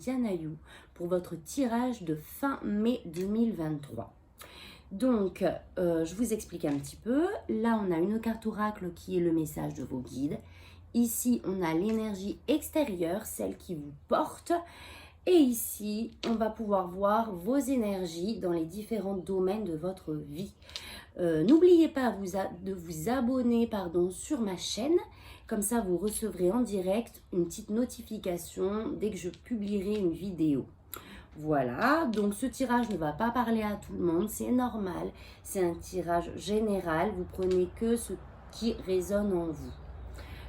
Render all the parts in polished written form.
chaîne Diana You pour votre tirage de fin mai 2023. Donc, je vous explique un petit peu. Là, on a une carte oracle qui est le message de vos guides. Ici, on a l'énergie extérieure, celle qui vous porte. Et ici, on va pouvoir voir vos énergies dans les différents domaines de votre vie. N'oubliez pas de vous abonner sur ma chaîne. Comme ça, vous recevrez en direct une petite notification dès que je publierai une vidéo. Voilà, donc ce tirage ne va pas parler à tout le monde, c'est normal. C'est un tirage général, vous prenez que ce qui résonne en vous.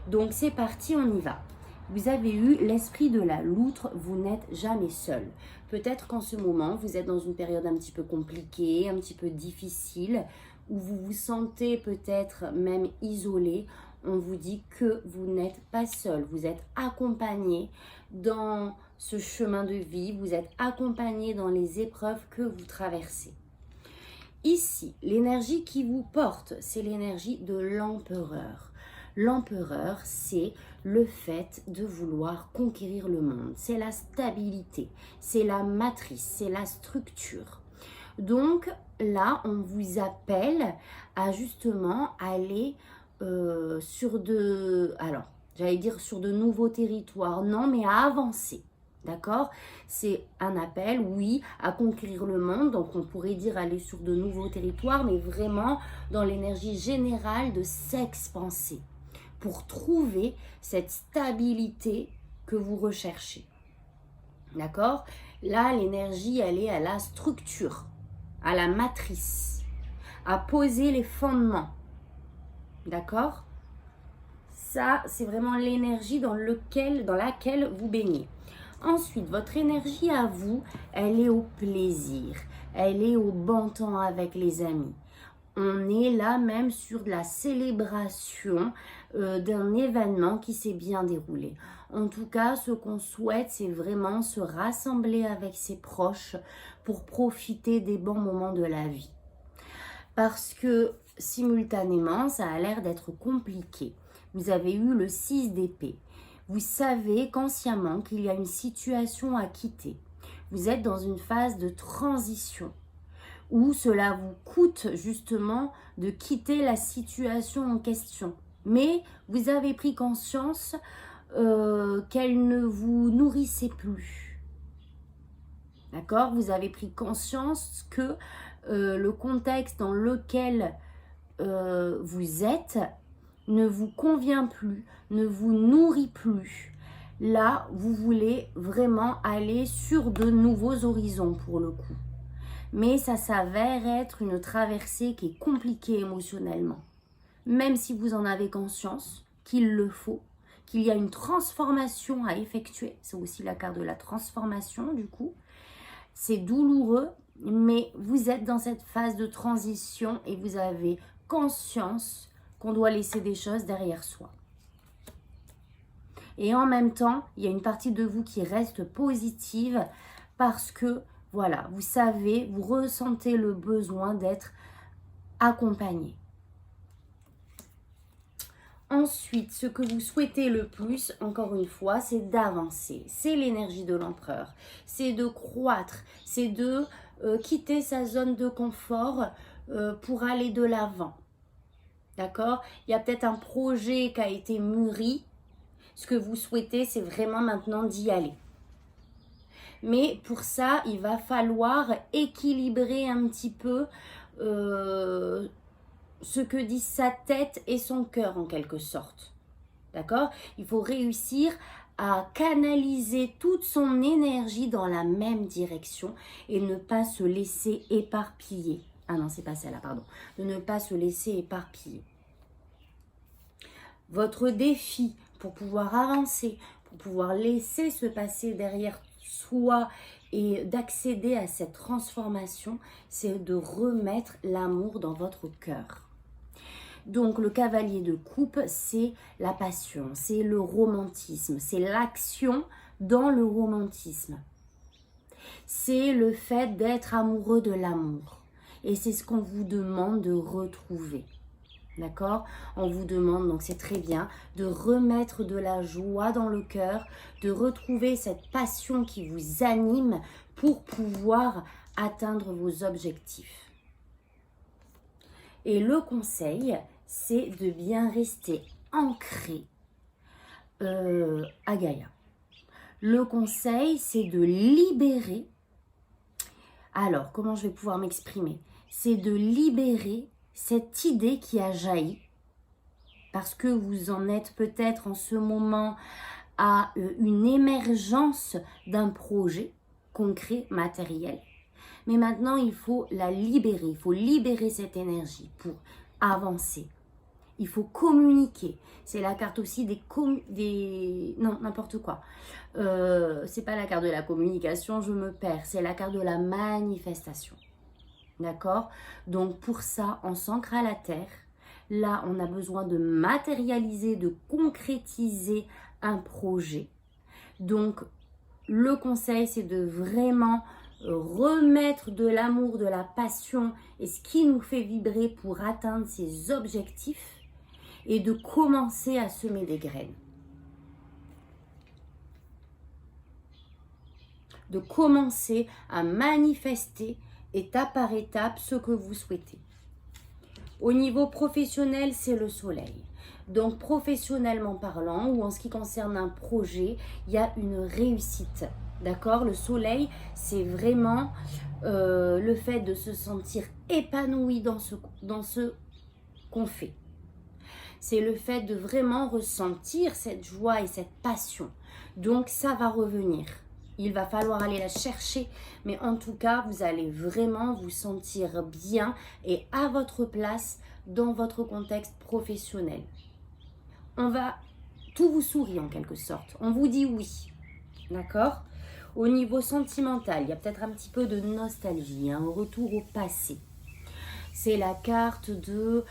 Donc c'est parti, on y va. Vous avez eu l'esprit de la loutre, vous n'êtes jamais seul. Peut-être qu'en ce moment, vous êtes dans une période un petit peu compliquée, un petit peu difficile, où vous vous sentez peut-être même isolé. On vous dit que vous n'êtes pas seul, vous êtes accompagné dans ce chemin de vie, vous êtes accompagné dans les épreuves que vous traversez. Ici, l'énergie qui vous porte, c'est l'énergie de l'empereur. L'empereur, c'est le fait de vouloir conquérir le monde. C'est la stabilité, c'est la matrice, c'est la structure. Donc là, on vous appelle à justement aller sur de nouveaux territoires. Non, mais à avancer. D'accord? C'est un appel, oui, à conquérir le monde. Donc, on pourrait dire aller sur de nouveaux territoires, mais vraiment dans l'énergie générale de s'expanser pour trouver cette stabilité que vous recherchez. D'accord? Là, l'énergie, elle est à la structure, à la matrice, à poser les fondements. D'accord? Ça, c'est vraiment l'énergie dans laquelle vous baignez. Ensuite, votre énergie à vous, elle est au plaisir. Elle est au bon temps avec les amis. On est là même sur de la célébration d'un événement qui s'est bien déroulé. En tout cas, ce qu'on souhaite, c'est vraiment se rassembler avec ses proches pour profiter des bons moments de la vie. Parce que simultanément, ça a l'air d'être compliqué. Vous avez eu le 6 d'épée. Vous savez consciemment qu'il y a une situation à quitter. Vous êtes dans une phase de transition où cela vous coûte justement de quitter la situation en question. Mais vous avez pris conscience qu'elle ne vous nourrissait plus. D'accord? Vous avez pris conscience que le contexte dans lequel vous êtes ne vous convient plus, ne vous nourrit plus. Là, vous voulez vraiment aller sur de nouveaux horizons pour le coup. Mais ça s'avère être une traversée qui est compliquée émotionnellement. Même si vous en avez conscience qu'il le faut, qu'il y a une transformation à effectuer. C'est aussi la carte de la transformation du coup. C'est douloureux, mais vous êtes dans cette phase de transition et vous avez conscience qu'on doit laisser des choses derrière soi. Et en même temps, il y a une partie de vous qui reste positive parce que, voilà, vous savez, vous ressentez le besoin d'être accompagné. Ensuite, ce que vous souhaitez le plus, encore une fois, c'est d'avancer. C'est l'énergie de l'empereur. C'est de croître. C'est de quitter sa zone de confort pour aller de l'avant. D'accord? Il y a peut-être un projet qui a été mûri. Ce que vous souhaitez, c'est vraiment maintenant d'y aller. Mais pour ça, il va falloir équilibrer un petit peu ce que disent sa tête et son cœur en quelque sorte. D'accord? Il faut réussir à canaliser toute son énergie dans la même direction et ne pas se laisser éparpiller. Ah non, c'est pas celle-là, pardon. De ne pas se laisser éparpiller. Votre défi pour pouvoir avancer, pour pouvoir laisser se passer derrière soi et d'accéder à cette transformation, c'est de remettre l'amour dans votre cœur. Donc le cavalier de coupe, c'est la passion, c'est le romantisme, c'est l'action dans le romantisme. C'est le fait d'être amoureux de l'amour. Et c'est ce qu'on vous demande de retrouver. D'accord? On vous demande, donc c'est très bien, de remettre de la joie dans le cœur, de retrouver cette passion qui vous anime pour pouvoir atteindre vos objectifs. Et le conseil, c'est de bien rester ancré à Gaïa. Le conseil, c'est de libérer. Alors, comment je vais pouvoir m'exprimer? C'est de libérer cette idée qui a jailli, parce que vous en êtes peut-être en ce moment à une émergence d'un projet concret, matériel. Mais maintenant, il faut la libérer, il faut libérer cette énergie pour avancer. Il faut communiquer. C'est la carte aussi non, n'importe quoi. C'est pas la carte de la communication, je me perds. C'est la carte de la manifestation. D'accord? Donc pour ça, on s'ancre à la terre. Là, on a besoin de matérialiser, de concrétiser un projet. Donc, le conseil, c'est de vraiment remettre de l'amour, de la passion et ce qui nous fait vibrer pour atteindre ces objectifs et de commencer à semer des graines. De commencer à manifester étape par étape ce que vous souhaitez. Au niveau professionnel, c'est le soleil. Donc professionnellement parlant ou en ce qui concerne un projet, il y a une réussite. D'accord? Le soleil, c'est vraiment le fait de se sentir épanoui dans ce qu'on fait. C'est le fait de vraiment ressentir cette joie et cette passion. Donc ça va revenir. Il va falloir aller la chercher, mais en tout cas, vous allez vraiment vous sentir bien et à votre place dans votre contexte professionnel. Tout vous sourit en quelque sorte. On vous dit oui. D'accord? Au niveau sentimental, il y a peut-être un petit peu de nostalgie, un retour au passé. C'est la carte de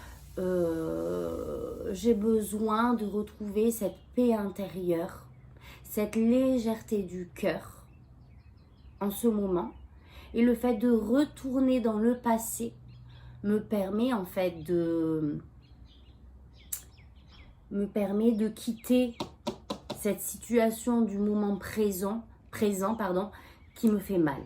j'ai besoin de retrouver cette paix intérieure, cette légèreté du cœur en ce moment. Et le fait de retourner dans le passé me permet en fait de quitter cette situation du moment présent qui me fait mal.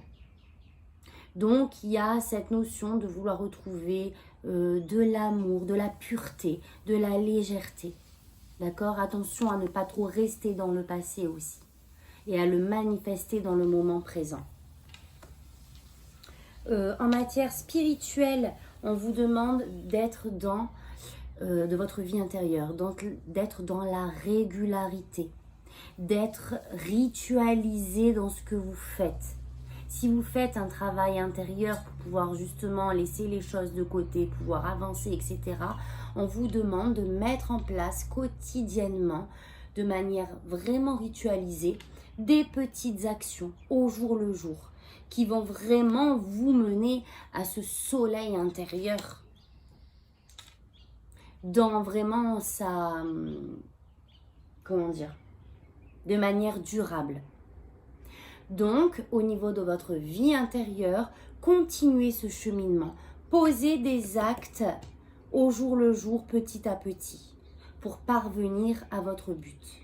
Donc il y a cette notion de vouloir retrouver de l'amour, de la pureté, de la légèreté. D'accord? Attention à ne pas trop rester dans le passé aussi et à le manifester dans le moment présent. En matière spirituelle, on vous demande d'être dans de votre vie intérieure, d'être dans la régularité, d'être ritualisé dans ce que vous faites. Si vous faites un travail intérieur pour pouvoir justement laisser les choses de côté, pouvoir avancer, etc., on vous demande de mettre en place quotidiennement, de manière vraiment ritualisée, des petites actions au jour le jour qui vont vraiment vous mener à ce soleil intérieur dans vraiment sa... comment dire? De manière durable. Donc, au niveau de votre vie intérieure, continuez ce cheminement. Posez des actes au jour le jour, petit à petit, pour parvenir à votre but.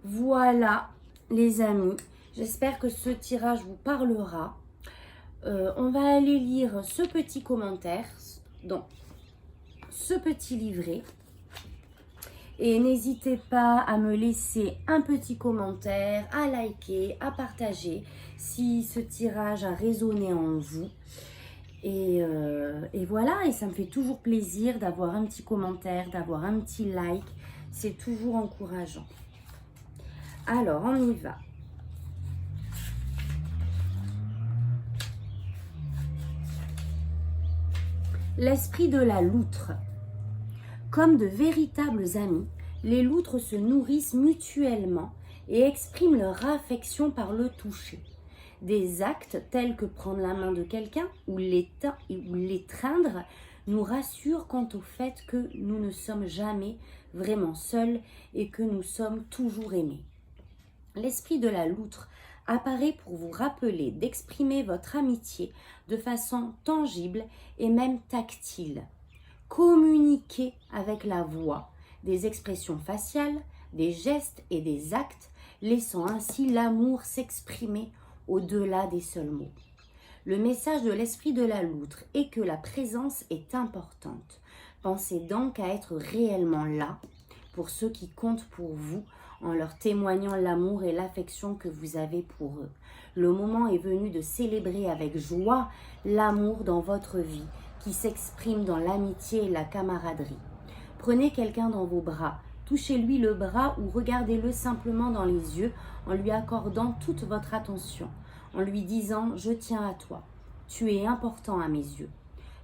Voilà, les amis. J'espère que ce tirage vous parlera. On va aller lire ce petit commentaire, donc ce petit livret. Et n'hésitez pas à me laisser un petit commentaire, à liker, à partager si ce tirage a résonné en vous. Et voilà, et ça me fait toujours plaisir d'avoir un petit commentaire, d'avoir un petit like. C'est toujours encourageant. Alors, on y va. L'esprit de la loutre. Comme de véritables amis, les loutres se nourrissent mutuellement et expriment leur affection par le toucher. Des actes tels que prendre la main de quelqu'un ou l'étreindre nous rassurent quant au fait que nous ne sommes jamais vraiment seuls et que nous sommes toujours aimés. L'esprit de la loutre apparaît pour vous rappeler d'exprimer votre amitié de façon tangible et même tactile. Communiquez avec la voix, des expressions faciales, des gestes et des actes, laissant ainsi l'amour s'exprimer au-delà des seuls mots. Le message de l'esprit de la loutre est que la présence est importante. Pensez donc à être réellement là pour ceux qui comptent pour vous en leur témoignant l'amour et l'affection que vous avez pour eux. Le moment est venu de célébrer avec joie l'amour dans votre vie qui s'exprime dans l'amitié et la camaraderie. Prenez quelqu'un dans vos bras, touchez-lui le bras ou regardez-le simplement dans les yeux en lui accordant toute votre attention, en lui disant « Je tiens à toi, tu es important à mes yeux ».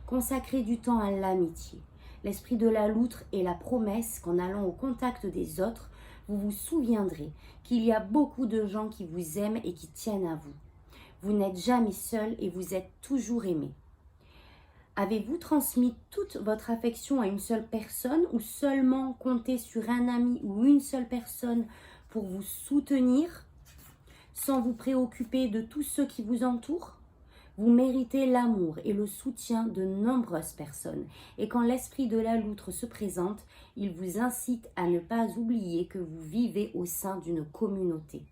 Consacrez du temps à l'amitié. L'esprit de la loutre est la promesse qu'en allant au contact des autres, vous vous souviendrez qu'il y a beaucoup de gens qui vous aiment et qui tiennent à vous. Vous n'êtes jamais seul et vous êtes toujours aimé. Avez-vous transmis toute votre affection à une seule personne ou seulement compté sur un ami ou une seule personne pour vous soutenir sans vous préoccuper de tous ceux qui vous entourent? Vous méritez l'amour et le soutien de nombreuses personnes. Et quand l'esprit de la loutre se présente, il vous incite à ne pas oublier que vous vivez au sein d'une communauté.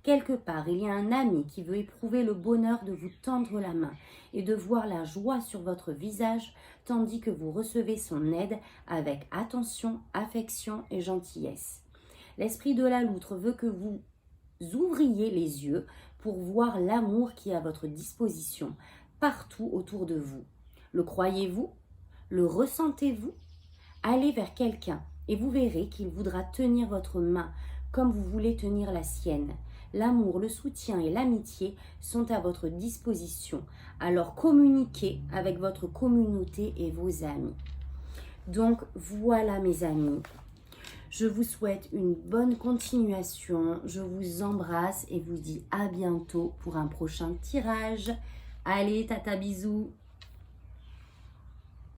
Quelque part, il y a un ami qui veut éprouver le bonheur de vous tendre la main et de voir la joie sur votre visage, tandis que vous recevez son aide avec attention, affection et gentillesse. L'esprit de la loutre veut que vous ouvriez les yeux pour voir l'amour qui est à votre disposition partout autour de vous. Le croyez-vous? Le ressentez-vous? Allez vers quelqu'un et vous verrez qu'il voudra tenir votre main comme vous voulez tenir la sienne. L'amour, le soutien et l'amitié sont à votre disposition. Alors communiquez avec votre communauté et vos amis. Donc voilà mes amis. Je vous souhaite une bonne continuation, je vous embrasse et vous dis à bientôt pour un prochain tirage. Allez, tata bisous!